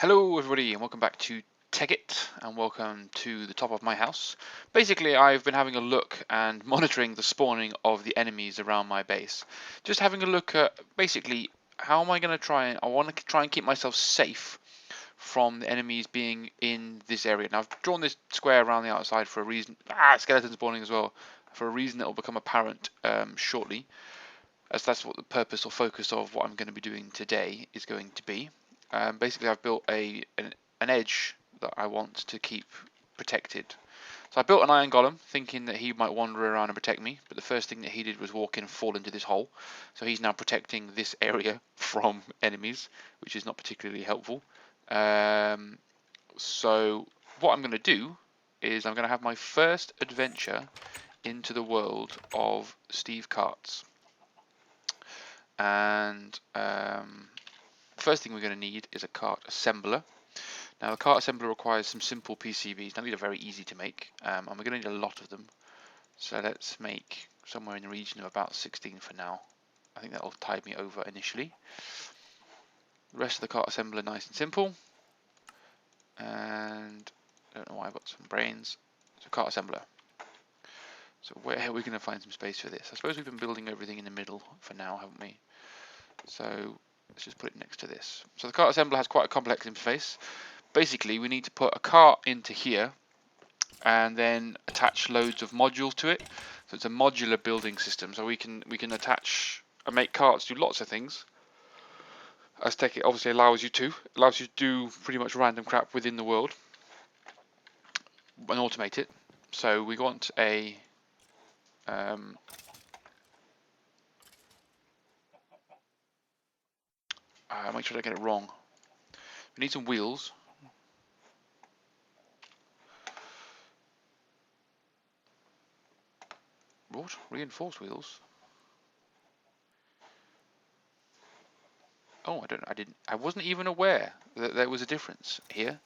Hello everybody and welcome back to Tekkit and welcome to the top of my house. Basically I've been having a look and monitoring the spawning of the enemies around my base. Just having a look at basically how am I going to I want to try and keep myself safe from the enemies being in this area. Now I've drawn this square around the outside for a reason, skeleton spawning as well, for a reason that will become apparent shortly, as that's what the purpose or focus of what I'm going to be doing today is going to be. Basically, I've built an edge that I want to keep protected. So I built an iron golem, thinking that he might wander around and protect me, but the first thing that he did was walk in and fall into this hole. So he's now protecting this area from enemies, which is not particularly helpful. So what I'm going to do is I'm going to have my first adventure into the world of Steve Carts. And first thing we're going to need is a cart assembler. Now the cart assembler requires some simple PCBs. Now these are very easy to make, and we're going to need a lot of them. So let's make somewhere in the region of about 16 for now. I think that'll tide me over initially. The rest of the cart assembler nice and simple. And I don't know why I've got some brains. So cart assembler. So where are we going to find some space for this? I suppose we've been building everything in the middle for now, haven't we? So let's just put it next to this. So the cart assembler has quite a complex interface. Basically, we need to put a cart into here and then attach loads of modules to it. So it's a modular building system. So we can attach and make carts do lots of things. As Tekkit obviously allows you to. It allows you to do pretty much random crap within the world and automate it. So we want a make sure I don't get it wrong. We need some wheels. What? Reinforced wheels? Oh, I wasn't even aware that there was a difference here.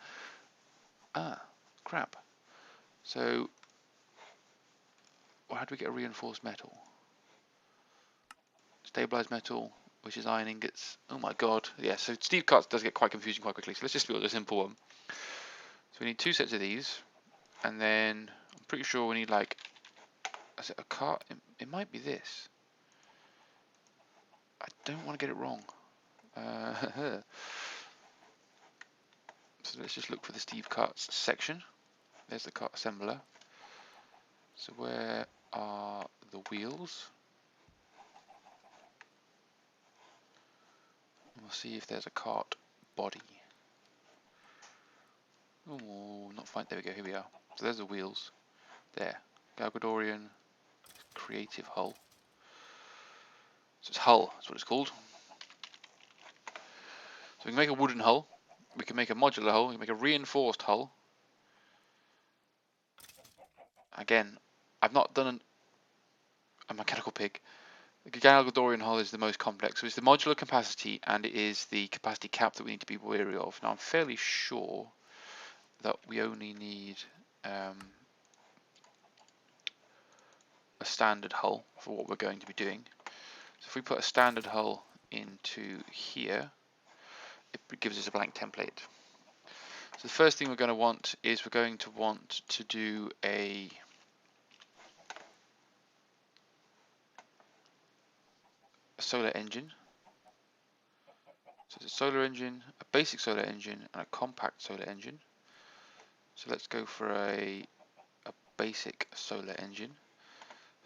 Ah, crap. So, well, how do we get a reinforced metal? Stabilized metal, which is iron ingots. Oh my god. Yeah, so Steve Carts does get quite confusing quite quickly. So let's just build a simple one. So we need 2 sets of these, and then I'm pretty sure we need like, is it a cart? It might be this. I don't want to get it wrong. So let's just look for the Steve Carts section. There's the cart assembler. So where are the wheels? We'll see if there's a cart body. Oh, not fine. There we go. Here we are. So there's the wheels. There. Galgadorian creative hull. So it's hull. That's what it's called. So we can make a wooden hull. We can make a modular hull. We can make a reinforced hull. Again, I've not done a mechanical pig. The Galgadorian hull is the most complex. So it's the modular capacity and it is the capacity cap that we need to be wary of. Now I'm fairly sure that we only need a standard hull for what we're going to be doing. So if we put a standard hull into here, it gives us a blank template. So the first thing we're going to want is we're going to want to do a solar engine. So it's a solar engine, a basic solar engine, and a compact solar engine. So let's go for a basic solar engine.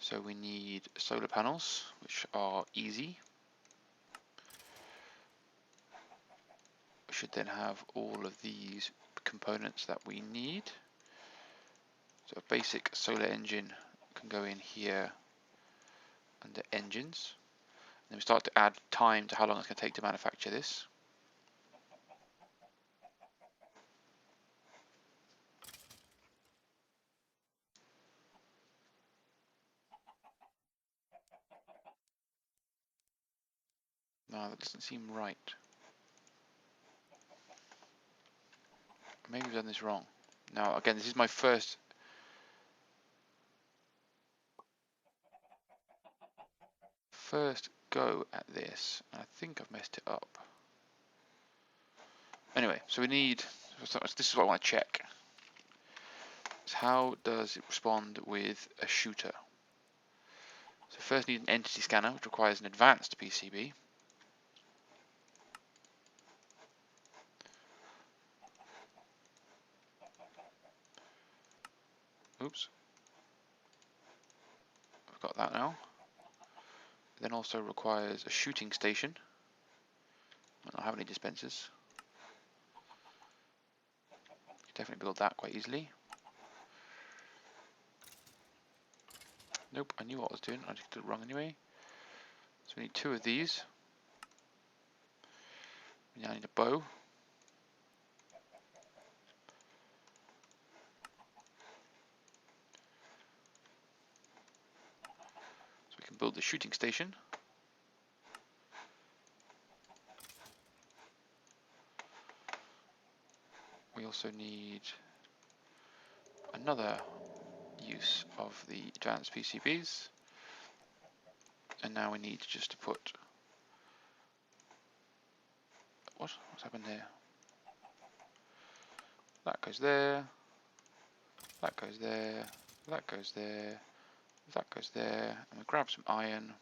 So we need solar panels, which are easy. We should then have all of these components that we need. So a basic solar engine can go in here under engines. And then we start to add time to how long it's going to take to manufacture this. No, that doesn't seem right. Maybe we've done this wrong. Now, again, this is my first go at this. I think I've messed it up. Anyway, so we need, this is what I want to check. Is how does it respond with a shooter? So first need an entity scanner, which requires an advanced PCB. Oops. I've got that now. It then also requires a shooting station. I don't have any dispensers. Definitely build that quite easily. Nope, I knew what I was doing. I just did it wrong anyway. So we need 2 of these. We now need a bow. So we can build the shooting station. We also need another use of the advanced PCBs. And now we need just to put... What's happened here? That goes there. That goes there. That goes there. That goes there. And we grab some iron.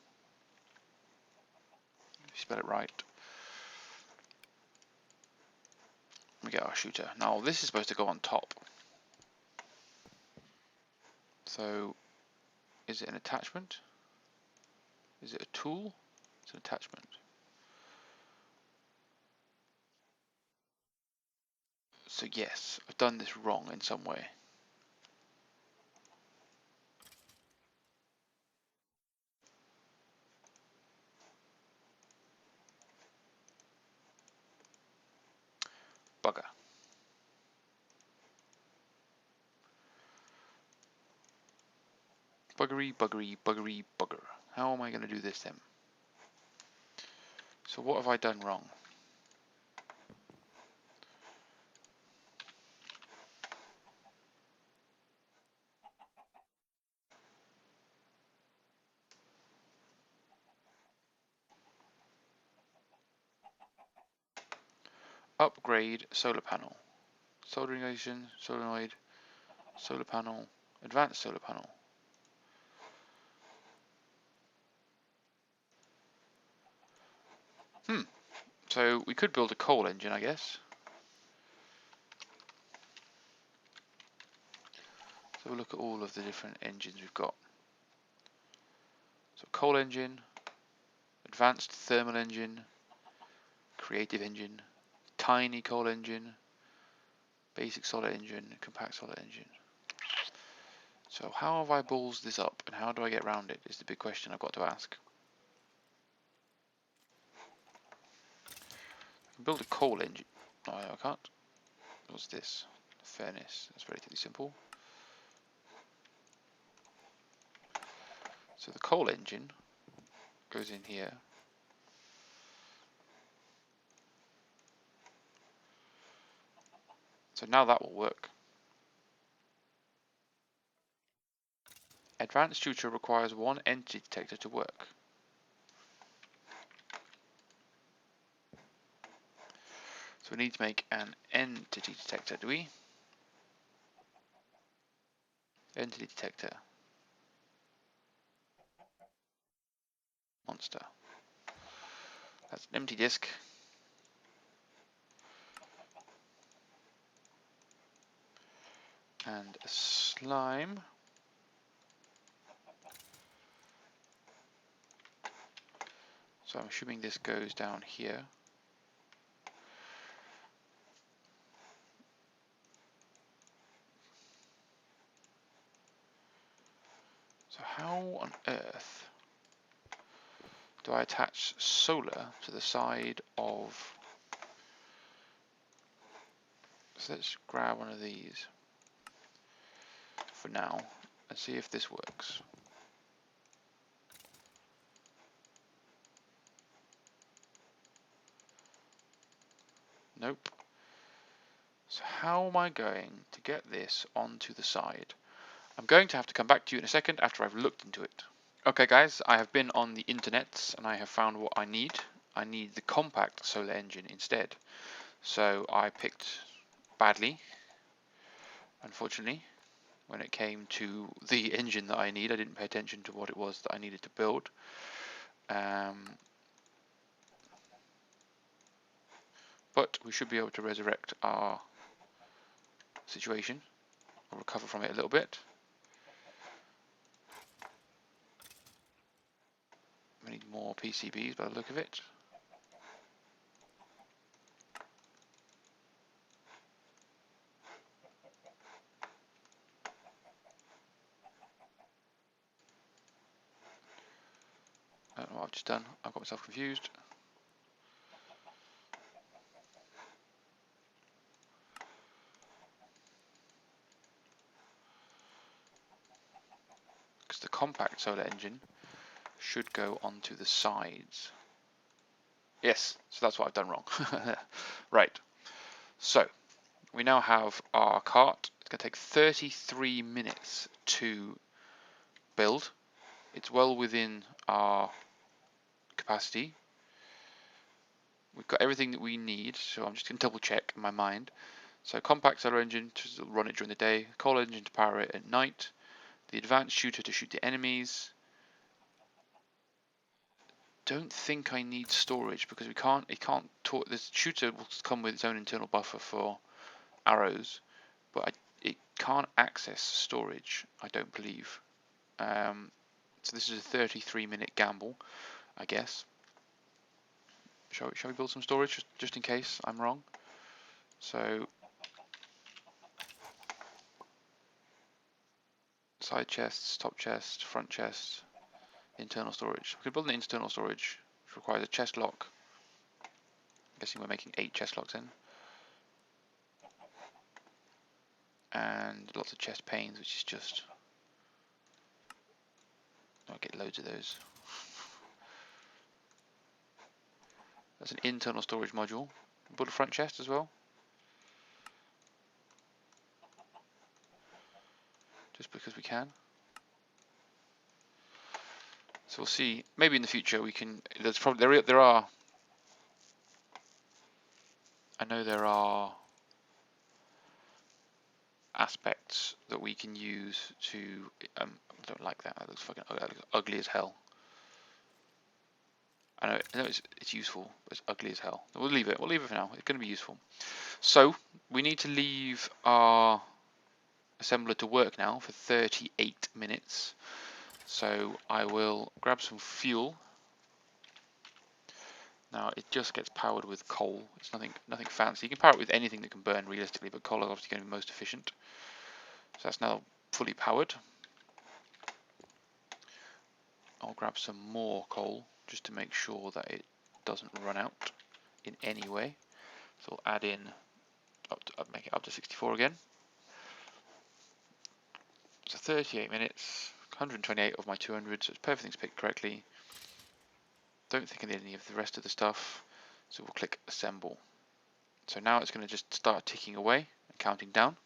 If you spell it right. We get our shooter. Now this is supposed to go on top. So, is it an attachment? Is it a tool? It's an attachment. So yes, I've done this wrong in some way. Bugger. Buggery, buggery, buggery, bugger. How am I going to do this then? So what have I done wrong? Upgrade solar panel. Soldering station, solenoid, solar panel, advanced solar panel. So we could build a coal engine, I guess. So we'll look at all of the different engines we've got. So coal engine, advanced thermal engine, creative engine, tiny coal engine, basic solid engine, compact solid engine. So how have I balls this up and how do I get around it is the big question I've got to ask. I can build a coal engine. No, I can't. What's this? Furnace. That's relatively simple. So the coal engine goes in here. So now that will work. Advanced shooter requires 1 entity detector to work. So we need to make an entity detector, do we? Entity detector. Monster. That's an empty disk. And a slime. So I'm assuming this goes down here. So how on earth do I attach solar to the side of... So let's grab one of these for now and see if this works. Nope. So how am I going to get this onto the side? I'm going to have to come back to you in a second after I've looked into it. Okay guys, I have been on the internet and I have found what I need. I need the compact solar engine instead. So I picked badly, unfortunately. When it came to the engine that I need, I didn't pay attention to what it was that I needed to build. But we should be able to resurrect our situation, or recover from it a little bit. We need more PCBs by the look of it. I don't know what I've just done. I've got myself confused. Because the compact solar engine should go onto the sides. Yes, so that's what I've done wrong. Right, so we now have our cart. It's going to take 33 minutes to build. It's well within our capacity. We've got everything that we need, so I'm just going to double check in my mind. So compact solar engine to run it during the day, coal engine to power it at night, the advanced shooter to shoot the enemies. Don't think I need storage because it can't talk. This shooter will come with its own internal buffer for arrows, but it can't access storage, I don't believe. So this is a 33-minute gamble, I guess. Shall we build some storage just in case I'm wrong? So side chests, top chest, front chest, internal storage. We could build an internal storage, which requires a chest lock. I'm guessing we're making 8 chest locks in. And lots of chest panes, which is just... I'll get loads of those. That's an internal storage module. Build a front chest as well. Just because we can. So we'll see. Maybe in the future we can. There's probably there are. I know there are aspects that we can use to. I don't like that. That looks fucking ugly as hell. I know it's useful, but it's ugly as hell. We'll leave it. We'll leave it for now. It's going to be useful. So we need to leave our assembler to work now for 38 minutes. So I will grab some fuel. Now it just gets powered with coal. It's nothing fancy. You can power it with anything that can burn realistically, but coal is obviously going to be most efficient. So that's now fully powered. I'll grab some more coal just to make sure that it doesn't run out in any way. So we'll add in make it up to 64 again. So 38 minutes, 128 of my 200, so everything's picked correctly. Don't think I need any of the rest of the stuff, so we'll click assemble. So now it's going to just start ticking away and counting down.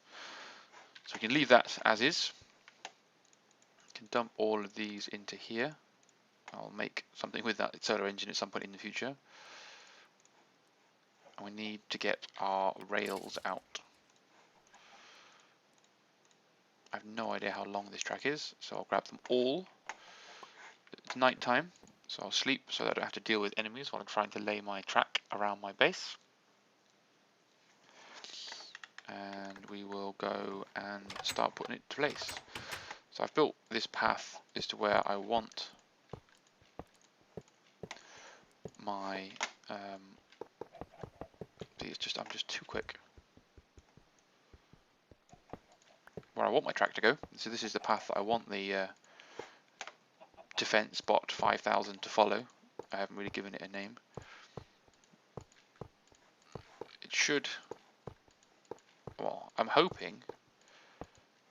So we can leave that as is. We can dump all of these into here. I'll make something with that solar engine at some point in the future. And we need to get our rails out. I have no idea how long this track is, so I'll grab them all. It's night time, so I'll sleep so that I don't have to deal with enemies while I'm trying to lay my track around my base. And we will go and start putting it to place. So I've built this path as to where I want my I'm just too quick. Where I want my track to go. So this is the path that I want the defense bot 5000 to follow. I haven't really given it a name. It should, well, I'm hoping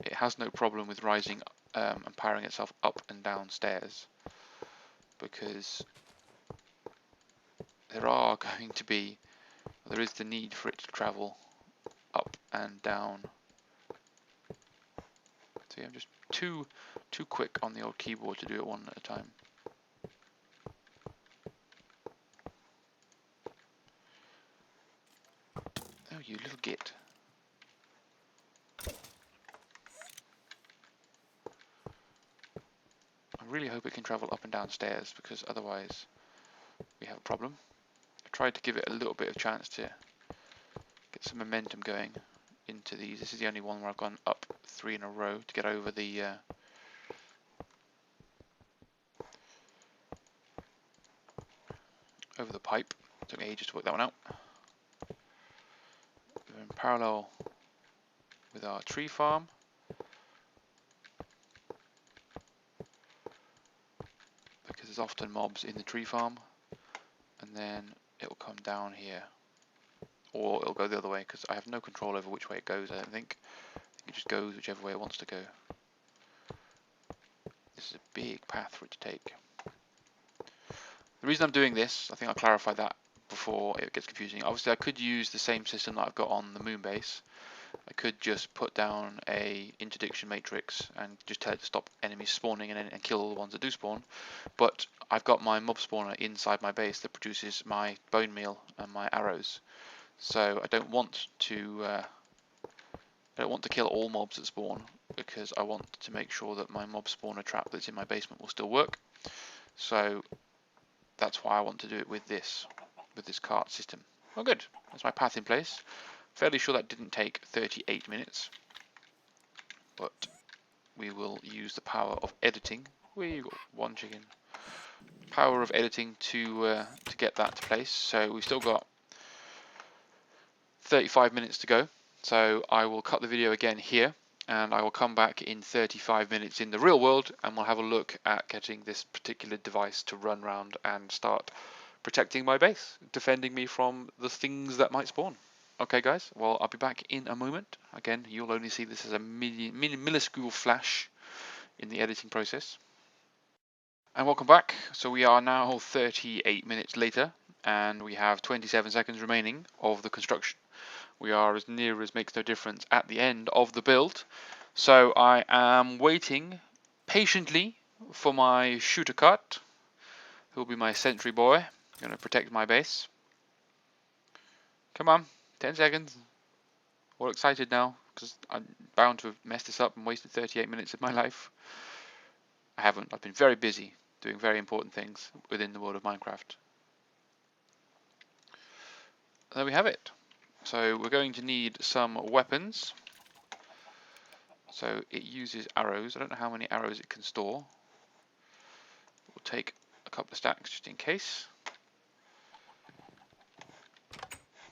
it has no problem with rising and powering itself up and down stairs, because there is the need for it to travel up and down. See, I'm just too quick on the old keyboard to do it one at a time. you little git. I really hope it can travel up and down stairs, because otherwise we have a problem. I tried to give it a little bit of chance to get some momentum going into these. This is the only one where I've gone up 3 in a row to get over the pipe. It took me ages to work that one out. We're in parallel with our tree farm. Because there's often mobs in the tree farm, and then it'll come down here, or it'll go the other way, because I have no control over which way it goes. I don't think it just goes whichever way it wants to go. This is a big path for it to take. The reason I'm doing this, I think I'll clarify that before it gets confusing. Obviously I could use the same system that I've got on the moon base. I could just put down a interdiction matrix and just tell it to stop enemies spawning and kill all the ones that do spawn. But I've got my mob spawner inside my base that produces my bone meal and my arrows. So I don't want to kill all mobs that spawn, because I want to make sure that my mob spawner trap that's in my basement will still work. So that's why I want to do it with this cart system. Oh good, that's my path in place. Fairly sure that didn't take 38 minutes, but we will use the power of editing. We've got one chicken. Power of editing to get that to place. So we've still got 35 minutes to go. So I will cut the video again here, and I will come back in 35 minutes in the real world, and we'll have a look at getting this particular device to run around and start protecting my base, defending me from the things that might spawn. Okay guys, well I'll be back in a moment. Again, you'll only see this as a minuscule flash in the editing process. And welcome back. So we are now 38 minutes later, and we have 27 seconds remaining of the construction. We are as near as makes no difference at the end of the build. So I am waiting patiently for my shooter cart, who will be my sentry boy, going to protect my base. Come on, 10 seconds. All excited now, because I'm bound to have messed this up and wasted 38 minutes of my life. I haven't. I've been very busy doing very important things within the world of Minecraft. There we have it. So we're going to need some weapons. So it uses arrows. I don't know how many arrows it can store. We'll take a couple of stacks just in case.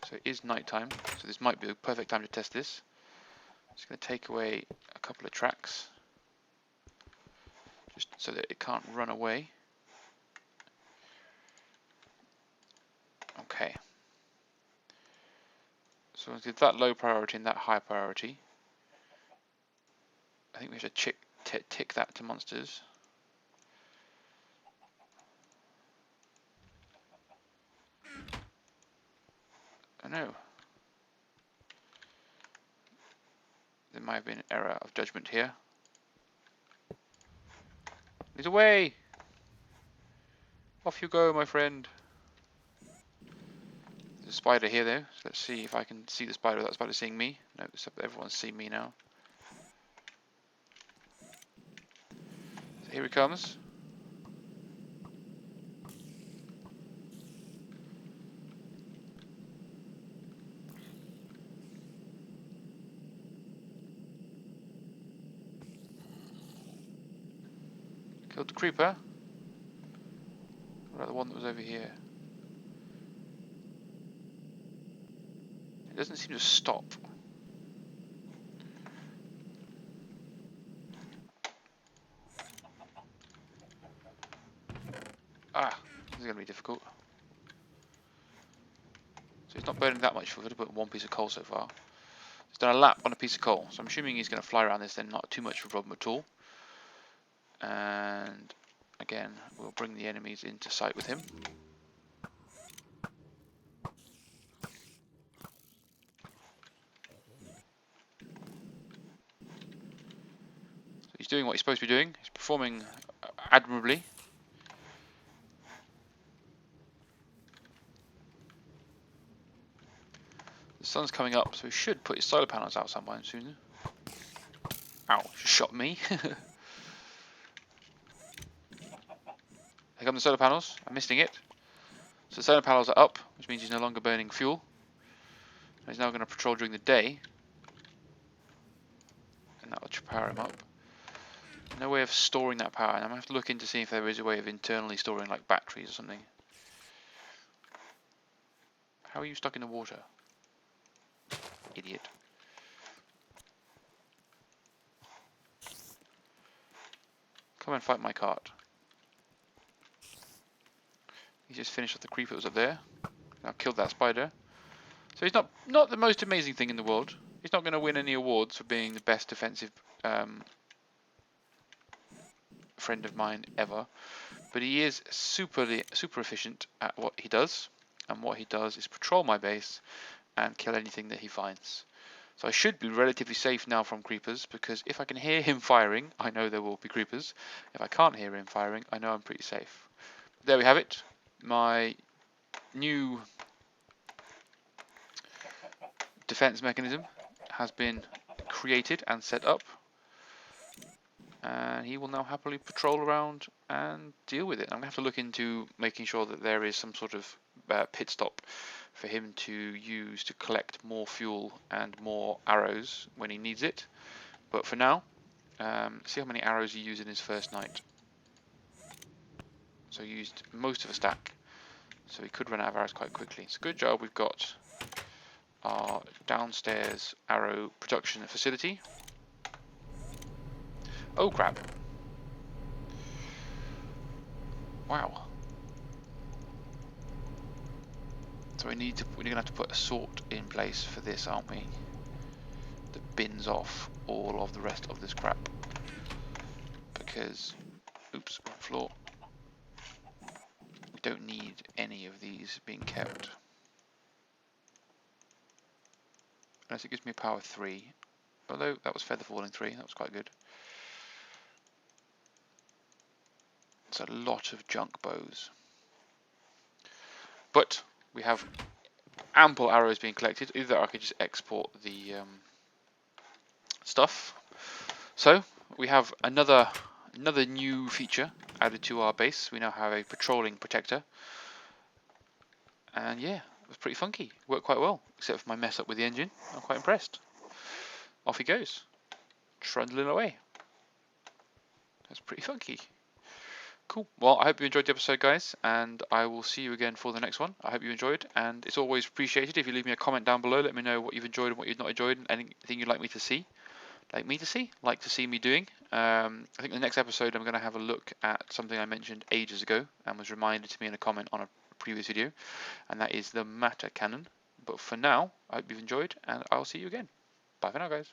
So it is nighttime, so this might be the perfect time to test this. Just going to take away a couple of tracks, just so that it can't run away. Okay. So we'll give that low priority and that high priority. I think we have to tick that to monsters. Oh no. There might have been an error of judgment here. He's away! Off you go, my friend. There's a spider here though, so let's see if I can see the spider without the spider seeing me. No, everyone's seen me now. So here he comes. Killed the creeper. What about the one that was over here? It doesn't seem to stop. Ah, this is going to be difficult. So he's not burning that much food, but one piece of coal so far. He's done a lap on a piece of coal, so I'm assuming he's going to fly around this then, not too much of a problem at all. And again, we'll bring the enemies into sight with him. So he's doing what he's supposed to be doing. He's performing admirably. The sun's coming up, so he should put his solar panels out sometime soon. Ow, just shot me. Here come the solar panels. I'm missing it. So the solar panels are up, which means he's no longer burning fuel. He's now going to patrol during the day, and that will power him up. No way of storing that power, and I'm going to have to look into see if there is a way of internally storing like batteries or something. How are you stuck in the water? Idiot. Come and fight my cart. He just finished off the creeper that was up there. Now killed that spider. So he's not the most amazing thing in the world. He's not going to win any awards for being the best defensive friend of mine ever. But he is super efficient at what he does. And what he does is patrol my base and kill anything that he finds. So I should be relatively safe now from creepers, because if I can hear him firing, I know there will be creepers. If I can't hear him firing, I know I'm pretty safe. There we have it. My new defense mechanism has been created and set up, and he will now happily patrol around and deal with it. I'm going to have to look into making sure that there is some sort of pit stop for him to use to collect more fuel and more arrows when he needs it. But for now, see how many arrows he used in his first night. So he used most of a stack, so he could run out of arrows quite quickly. It's a good job we've got our downstairs arrow production facility. Oh crap. Wow. So we're gonna have to put a sort in place for this, aren't we? That bins off all of the rest of this crap. Because, oops, wrong floor. We don't need any of these being kept. Unless it gives me a power 3. Although that was feather falling 3, that was quite good. It's a lot of junk bows. But we have ample arrows being collected. Either I could just export the stuff. So we have another new feature added to our base. We now have a patrolling protector. And yeah, it was pretty funky. Worked quite well, except for my mess up with the engine. I'm quite impressed. Off he goes, trundling away. That's pretty funky. Cool. Well, I hope you enjoyed the episode, guys, and I will see you again for the next one. I hope you enjoyed, and it's always appreciated if you leave me a comment down below. Let me know what you've enjoyed and what you've not enjoyed, and anything you'd like me to see. Like to see me doing. I think the next episode I'm going to have a look at something I mentioned ages ago and was reminded to me in a comment on a previous video, and that is the matter cannon. But for now, I hope you've enjoyed, and I'll see you again. Bye for now, guys.